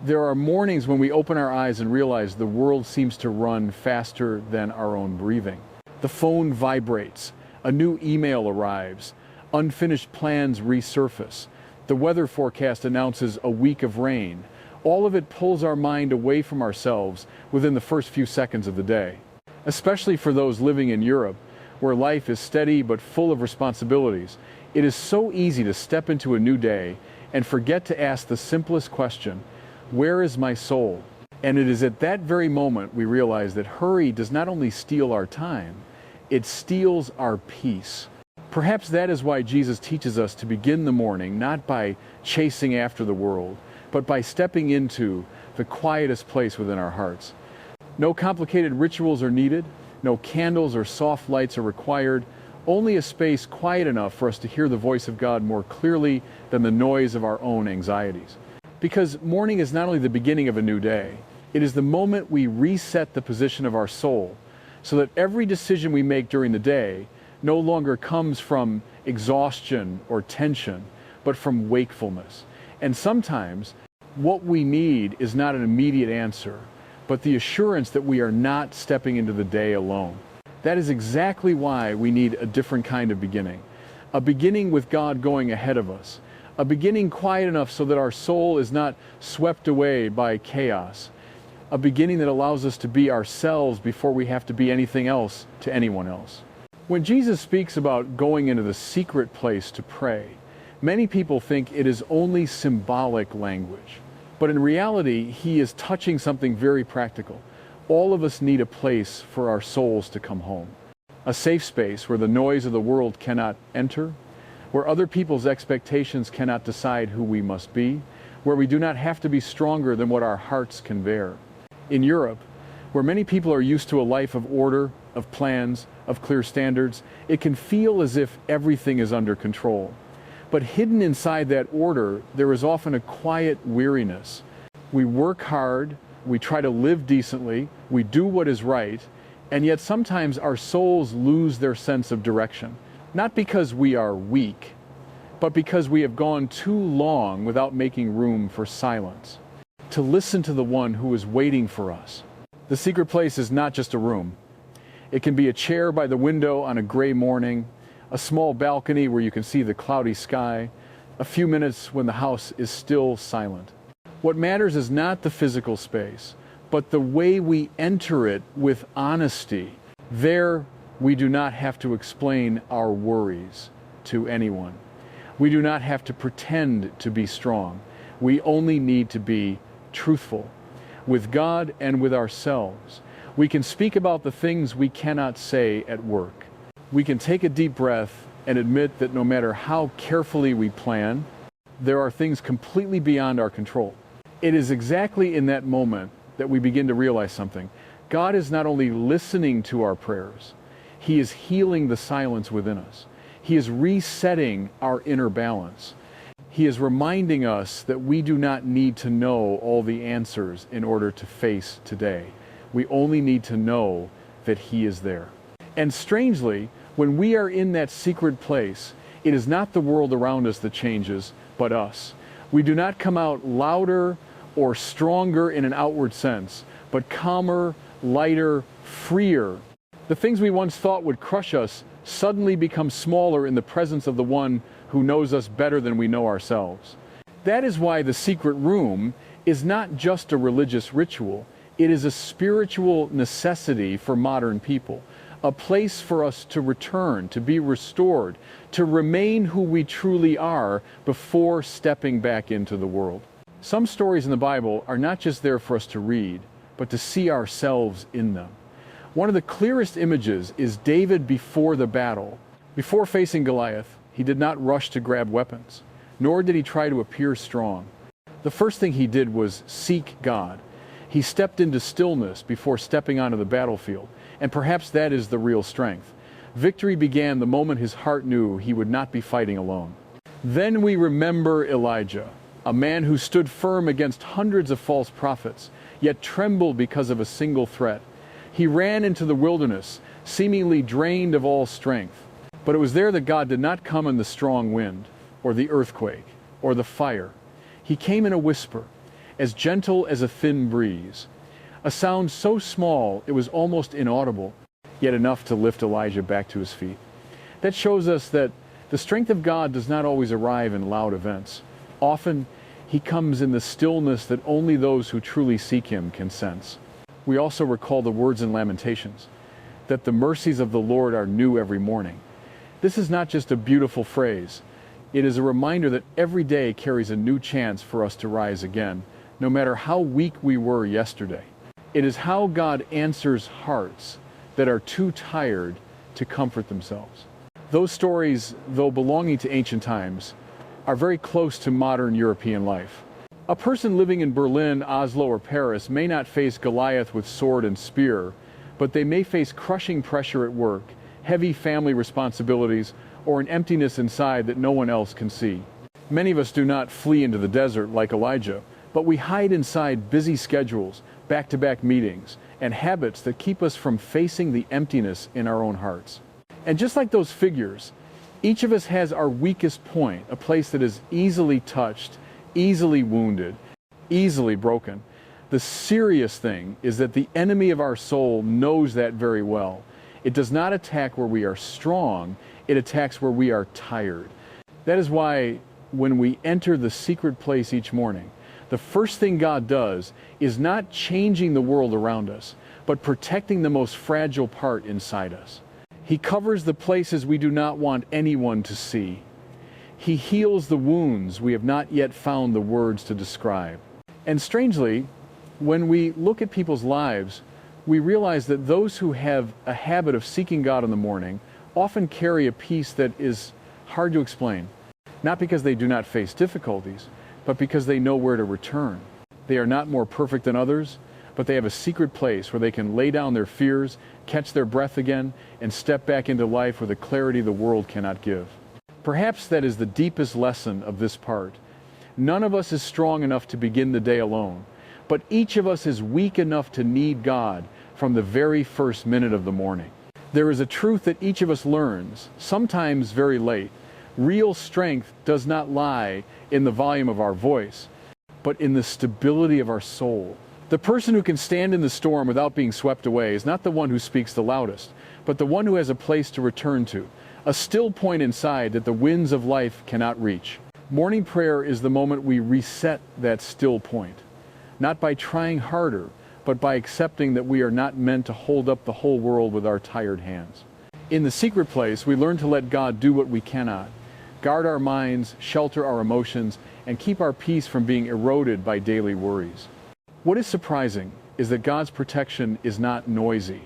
There are mornings when we open our eyes and realize the world seems to run faster than our own breathing. The phone vibrates, a new email arrives, unfinished plans resurface, the weather forecast announces a week of rain. All of it pulls our mind away from ourselves within the first few seconds of the day. Especially for those living in Europe, where life is steady but full of responsibilities, it is so easy to step into a new day and forget to ask the simplest question, where is my soul? And it is at that very moment we realize that hurry does not only steal our time, it steals our peace. Perhaps that is why Jesus teaches us to begin the morning not by chasing after the world, but by stepping into the quietest place within our hearts. No complicated rituals are needed, no candles or soft lights are required, only a space quiet enough for us to hear the voice of God more clearly than the noise of our own anxieties. Because morning is not only the beginning of a new day, it is the moment we reset the position of our soul so that every decision we make during the day no longer comes from exhaustion or tension, but from wakefulness. And sometimes what we need is not an immediate answer, but the assurance that we are not stepping into the day alone. That is exactly why we need a different kind of beginning. A beginning with God going ahead of us. A beginning quiet enough so that our soul is not swept away by chaos. A beginning that allows us to be ourselves before we have to be anything else to anyone else. When Jesus speaks about going into the secret place to pray, many people think it is only symbolic language. But in reality, he is touching something very practical. All of us need a place for our souls to come home. A safe space where the noise of the world cannot enter, where other people's expectations cannot decide who we must be, where we do not have to be stronger than what our hearts can bear. In Europe, where many people are used to a life of order, of plans, of clear standards, it can feel as if everything is under control. But hidden inside that order, there is often a quiet weariness. We work hard, we try to live decently, we do what is right, and yet sometimes our souls lose their sense of direction. Not because we are weak, but because we have gone too long without making room for silence, to listen to the one who is waiting for us. The secret place is not just a room. It can be a chair by the window on a gray morning, a small balcony where you can see the cloudy sky, a few minutes when the house is still silent. What matters is not the physical space, but the way we enter it with honesty. There, we do not have to explain our worries to anyone. We do not have to pretend to be strong. We only need to be truthful with God and with ourselves. We can speak about the things we cannot say at work. We can take a deep breath and admit that no matter how carefully we plan, there are things completely beyond our control. It is exactly in that moment that we begin to realize something. God is not only listening to our prayers, He is healing the silence within us. He is resetting our inner balance. He is reminding us that we do not need to know all the answers in order to face today. We only need to know that He is there. And strangely, when we are in that secret place, it is not the world around us that changes, but us. We do not come out louder or stronger in an outward sense, but calmer, lighter, freer. The things we once thought would crush us suddenly become smaller in the presence of the one who knows us better than we know ourselves. That is why the secret room is not just a religious ritual. It is a spiritual necessity for modern people, a place for us to return, to be restored, to remain who we truly are before stepping back into the world. Some stories in the Bible are not just there for us to read, but to see ourselves in them. One of the clearest images is David before the battle. Before facing Goliath, he did not rush to grab weapons, nor did he try to appear strong. The first thing he did was seek God. He stepped into stillness before stepping onto the battlefield, and perhaps that is the real strength. Victory began the moment his heart knew he would not be fighting alone. Then we remember Elijah, a man who stood firm against hundreds of false prophets, yet trembled because of a single threat. He ran into the wilderness, seemingly drained of all strength. But it was there that God did not come in the strong wind, or the earthquake, or the fire. He came in a whisper, as gentle as a thin breeze. A sound so small it was almost inaudible, yet enough to lift Elijah back to his feet. That shows us that the strength of God does not always arrive in loud events. Often, he comes in the stillness that only those who truly seek him can sense. We also recall the words in Lamentations, that the mercies of the Lord are new every morning. This is not just a beautiful phrase. It is a reminder that every day carries a new chance for us to rise again, no matter how weak we were yesterday. It is how God answers hearts that are too tired to comfort themselves. Those stories, though belonging to ancient times, are very close to modern European life. A person living in Berlin, Oslo, or Paris may not face Goliath with sword and spear, but they may face crushing pressure at work, heavy family responsibilities, or an emptiness inside that no one else can see. Many of us do not flee into the desert like Elijah, but we hide inside busy schedules, back-to-back meetings, and habits that keep us from facing the emptiness in our own hearts. And just like those figures, each of us has our weakest point, a place that is easily touched, easily wounded, easily broken. The serious thing is that the enemy of our soul knows that very well. It does not attack where we are strong, it attacks where we are tired. That is why when we enter the secret place each morning, the first thing God does is not changing the world around us, but protecting the most fragile part inside us. He covers the places we do not want anyone to see. He heals the wounds we have not yet found the words to describe. And strangely, when we look at people's lives, we realize that those who have a habit of seeking God in the morning often carry a peace that is hard to explain, not because they do not face difficulties, but because they know where to return. They are not more perfect than others, but they have a secret place where they can lay down their fears, catch their breath again, and step back into life with a clarity the world cannot give. Perhaps that is the deepest lesson of this part. None of us is strong enough to begin the day alone, but each of us is weak enough to need God from the very first minute of the morning. There is a truth that each of us learns, sometimes very late. Real strength does not lie in the volume of our voice, but in the stability of our soul. The person who can stand in the storm without being swept away is not the one who speaks the loudest, but the one who has a place to return to, a still point inside that the winds of life cannot reach. Morning prayer is the moment we reset that still point, not by trying harder, but by accepting that we are not meant to hold up the whole world with our tired hands. In the secret place, we learn to let God do what we cannot, guard our minds, shelter our emotions, and keep our peace from being eroded by daily worries. What is surprising is that God's protection is not noisy.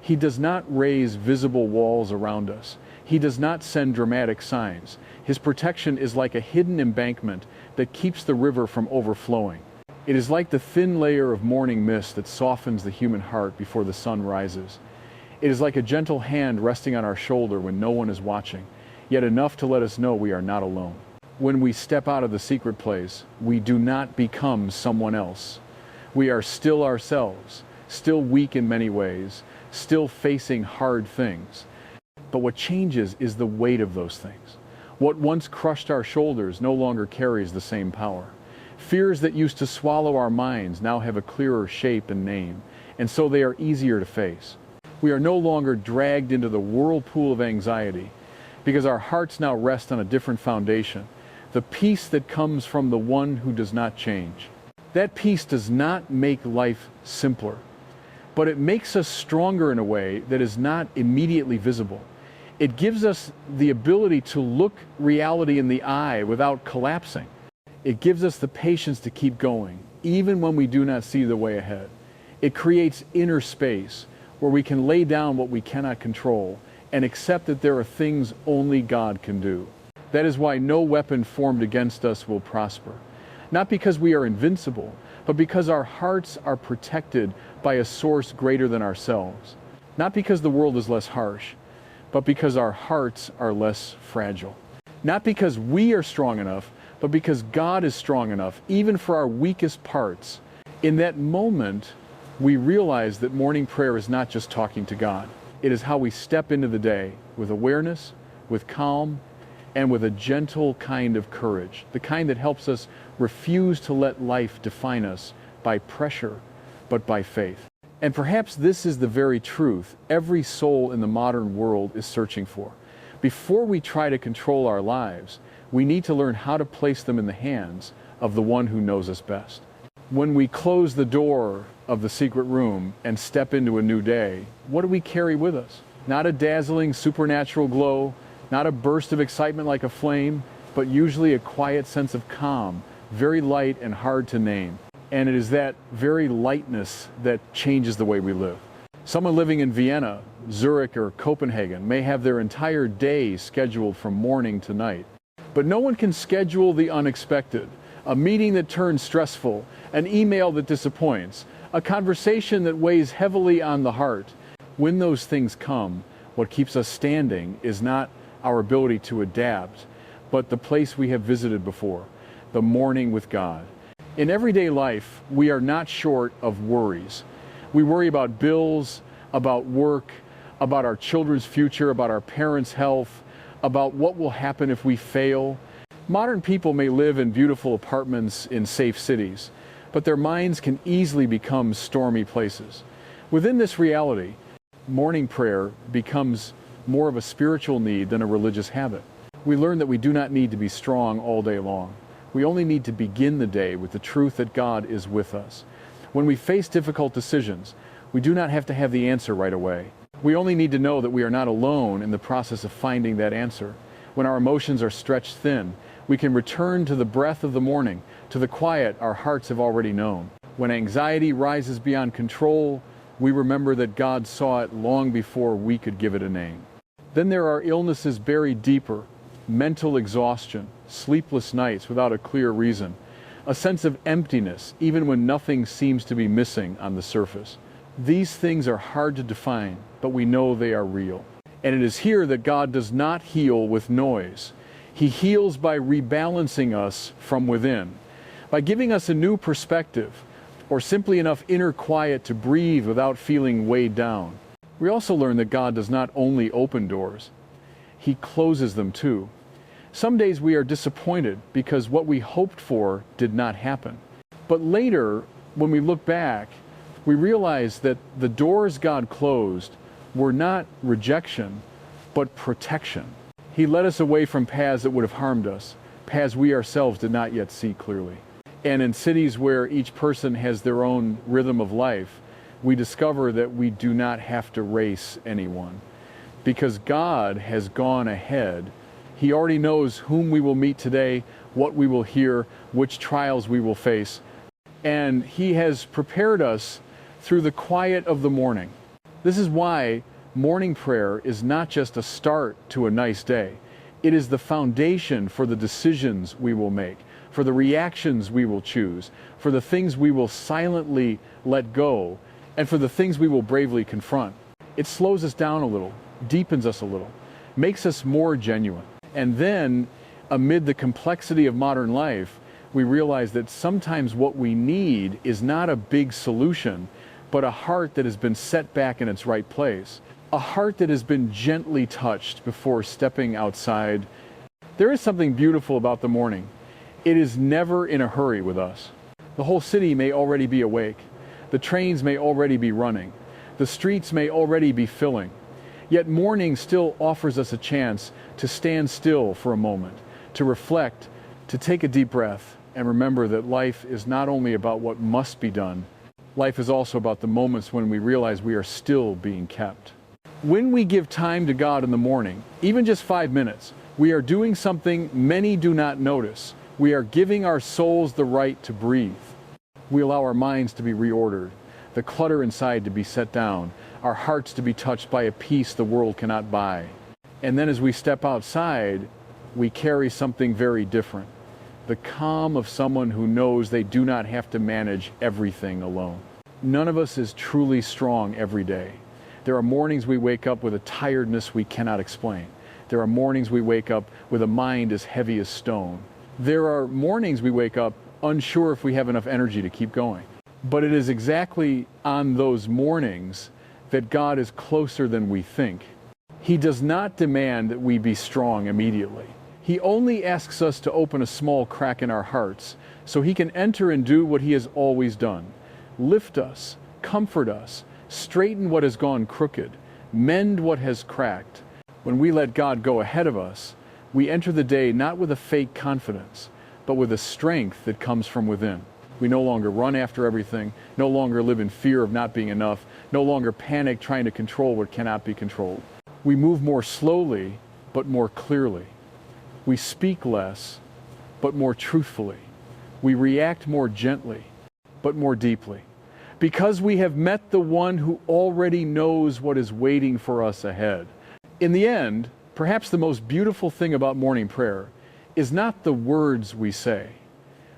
He does not raise visible walls around us. He does not send dramatic signs. His protection is like a hidden embankment that keeps the river from overflowing. It is like the thin layer of morning mist that softens the human heart before the sun rises. It is like a gentle hand resting on our shoulder when no one is watching, yet enough to let us know we are not alone. When we step out of the secret place, we do not become someone else. We are still ourselves, still weak in many ways, still facing hard things. But what changes is the weight of those things. What once crushed our shoulders no longer carries the same power. Fears that used to swallow our minds now have a clearer shape and name, and so they are easier to face. We are no longer dragged into the whirlpool of anxiety, because our hearts now rest on a different foundation, the peace that comes from the one who does not change. That peace does not make life simpler, but it makes us stronger in a way that is not immediately visible. It gives us the ability to look reality in the eye without collapsing. It gives us the patience to keep going, even when we do not see the way ahead. It creates inner space where we can lay down what we cannot control and accept that there are things only God can do. That is why no weapon formed against us will prosper. Not because we are invincible, but because our hearts are protected by a source greater than ourselves. Not because the world is less harsh, but because our hearts are less fragile. Not because we are strong enough, but because God is strong enough, even for our weakest parts. In that moment, we realize that morning prayer is not just talking to God. It is how we step into the day with awareness, with calm, and with a gentle kind of courage, the kind that helps us refuse to let life define us by pressure, but by faith. And perhaps this is the very truth every soul in the modern world is searching for. Before we try to control our lives, we need to learn how to place them in the hands of the one who knows us best. When we close the door of the secret room and step into a new day, what do we carry with us? Not a dazzling supernatural glow, not a burst of excitement like a flame, but usually a quiet sense of calm, very light and hard to name. And it is that very lightness that changes the way we live. Someone living in Vienna, Zurich, or Copenhagen may have their entire day scheduled from morning to night. But no one can schedule the unexpected, a meeting that turns stressful, an email that disappoints, a conversation that weighs heavily on the heart. When those things come, what keeps us standing is not our ability to adapt, but the place we have visited before, the morning with God. In everyday life, we are not short of worries. We worry about bills, about work, about our children's future, about our parents' health, about what will happen if we fail. Modern people may live in beautiful apartments in safe cities, but their minds can easily become stormy places. Within this reality, morning prayer becomes more of a spiritual need than a religious habit. We learn that we do not need to be strong all day long. We only need to begin the day with the truth that God is with us. When we face difficult decisions, we do not have to have the answer right away. We only need to know that we are not alone in the process of finding that answer. When our emotions are stretched thin, we can return to the breath of the morning, to the quiet our hearts have already known. When anxiety rises beyond control, we remember that God saw it long before we could give it a name. Then there are illnesses buried deeper, mental exhaustion, sleepless nights without a clear reason, a sense of emptiness even when nothing seems to be missing on the surface. These things are hard to define, but we know they are real. And it is here that God does not heal with noise. He heals by rebalancing us from within, by giving us a new perspective, or simply enough inner quiet to breathe without feeling weighed down. We also learn that God does not only open doors, He closes them too. Some days we are disappointed because what we hoped for did not happen. But later, when we look back, we realize that the doors God closed were not rejection, but protection. He led us away from paths that would have harmed us, paths we ourselves did not yet see clearly. And in cities where each person has their own rhythm of life, we discover that we do not have to race anyone. Because God has gone ahead. He already knows whom we will meet today, what we will hear, which trials we will face. And He has prepared us through the quiet of the morning. This is why morning prayer is not just a start to a nice day. It is the foundation for the decisions we will make, for the reactions we will choose, for the things we will silently let go, and for the things we will bravely confront. It slows us down a little, deepens us a little, makes us more genuine. And then, amid the complexity of modern life, we realize that sometimes what we need is not a big solution, but a heart that has been set back in its right place. A heart that has been gently touched before stepping outside. There is something beautiful about the morning. It is never in a hurry with us. The whole city may already be awake. The trains may already be running. The streets may already be filling. Yet morning still offers us a chance to stand still for a moment, to reflect, to take a deep breath, and remember that life is not only about what must be done, life is also about the moments when we realize we are still being kept. When we give time to God in the morning, even just 5 minutes, we are doing something many do not notice. We are giving our souls the right to breathe. We allow our minds to be reordered, the clutter inside to be set down, our hearts to be touched by a peace the world cannot buy. And then as we step outside, we carry something very different. The calm of someone who knows they do not have to manage everything alone. None of us is truly strong every day. There are mornings we wake up with a tiredness we cannot explain. There are mornings we wake up with a mind as heavy as stone. There are mornings we wake up unsure if we have enough energy to keep going. But it is exactly on those mornings that God is closer than we think. He does not demand that we be strong immediately. He only asks us to open a small crack in our hearts so He can enter and do what He has always done. Lift us, comfort us, straighten what has gone crooked, mend what has cracked. When we let God go ahead of us, we enter the day not with a fake confidence, but with a strength that comes from within. We no longer run after everything, no longer live in fear of not being enough, no longer panic trying to control what cannot be controlled. We move more slowly, but more clearly. We speak less, but more truthfully. We react more gently, but more deeply. Because we have met the one who already knows what is waiting for us ahead. In the end, perhaps the most beautiful thing about morning prayer is not the words we say,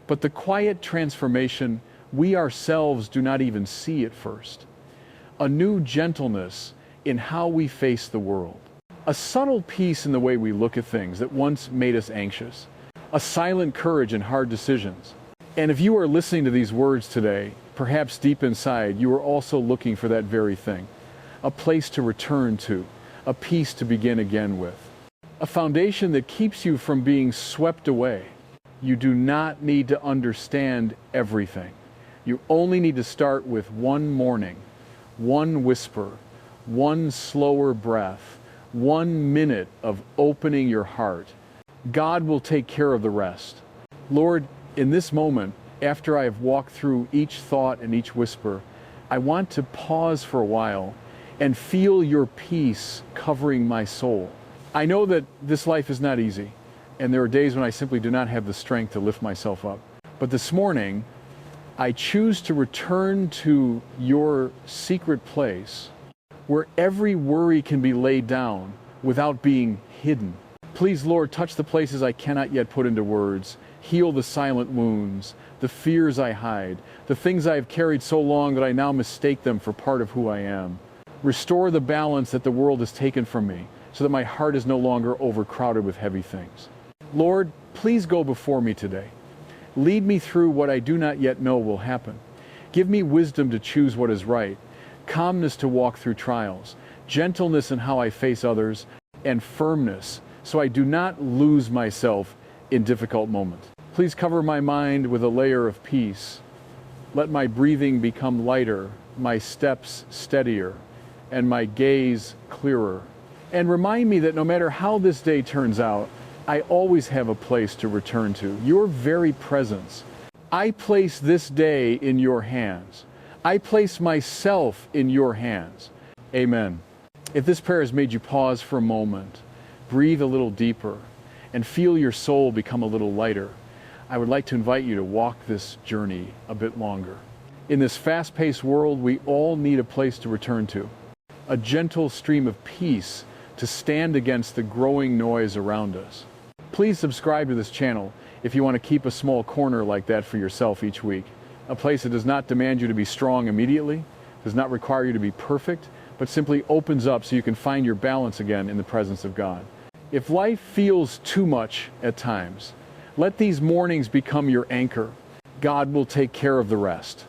but the quiet transformation we ourselves do not even see at first. A new gentleness in how we face the world. A subtle peace in the way we look at things that once made us anxious. A silent courage in hard decisions. And if you are listening to these words today, perhaps deep inside you are also looking for that very thing. A place to return to. A peace to begin again with. A foundation that keeps you from being swept away. You do not need to understand everything. You only need to start with one morning, one whisper, one slower breath, 1 minute of opening your heart. God will take care of the rest. Lord, in this moment, after I have walked through each thought and each whisper, I want to pause for a while and feel your peace covering my soul. I know that this life is not easy, and there are days when I simply do not have the strength to lift myself up. But this morning, I choose to return to your secret place where every worry can be laid down without being hidden. Please, Lord, touch the places I cannot yet put into words. Heal the silent wounds, the fears I hide, the things I have carried so long that I now mistake them for part of who I am. Restore the balance that the world has taken from me so that my heart is no longer overcrowded with heavy things. Lord, please go before me today. Lead me through what I do not yet know will happen. Give me wisdom to choose what is right, calmness to walk through trials, gentleness in how I face others, and firmness so I do not lose myself in difficult moments. Please cover my mind with a layer of peace. Let my breathing become lighter, my steps steadier, and my gaze clearer. And remind me that no matter how this day turns out, I always have a place to return to, your very presence. I place this day in your hands. I place myself in your hands. Amen. If this prayer has made you pause for a moment, breathe a little deeper, and feel your soul become a little lighter, I would like to invite you to walk this journey a bit longer. In this fast-paced world, we all need a place to return to, a gentle stream of peace to stand against the growing noise around us. Please subscribe to this channel if you want to keep a small corner like that for yourself each week. A place that does not demand you to be strong immediately, does not require you to be perfect, but simply opens up so you can find your balance again in the presence of God. If life feels too much at times, let these mornings become your anchor. God will take care of the rest.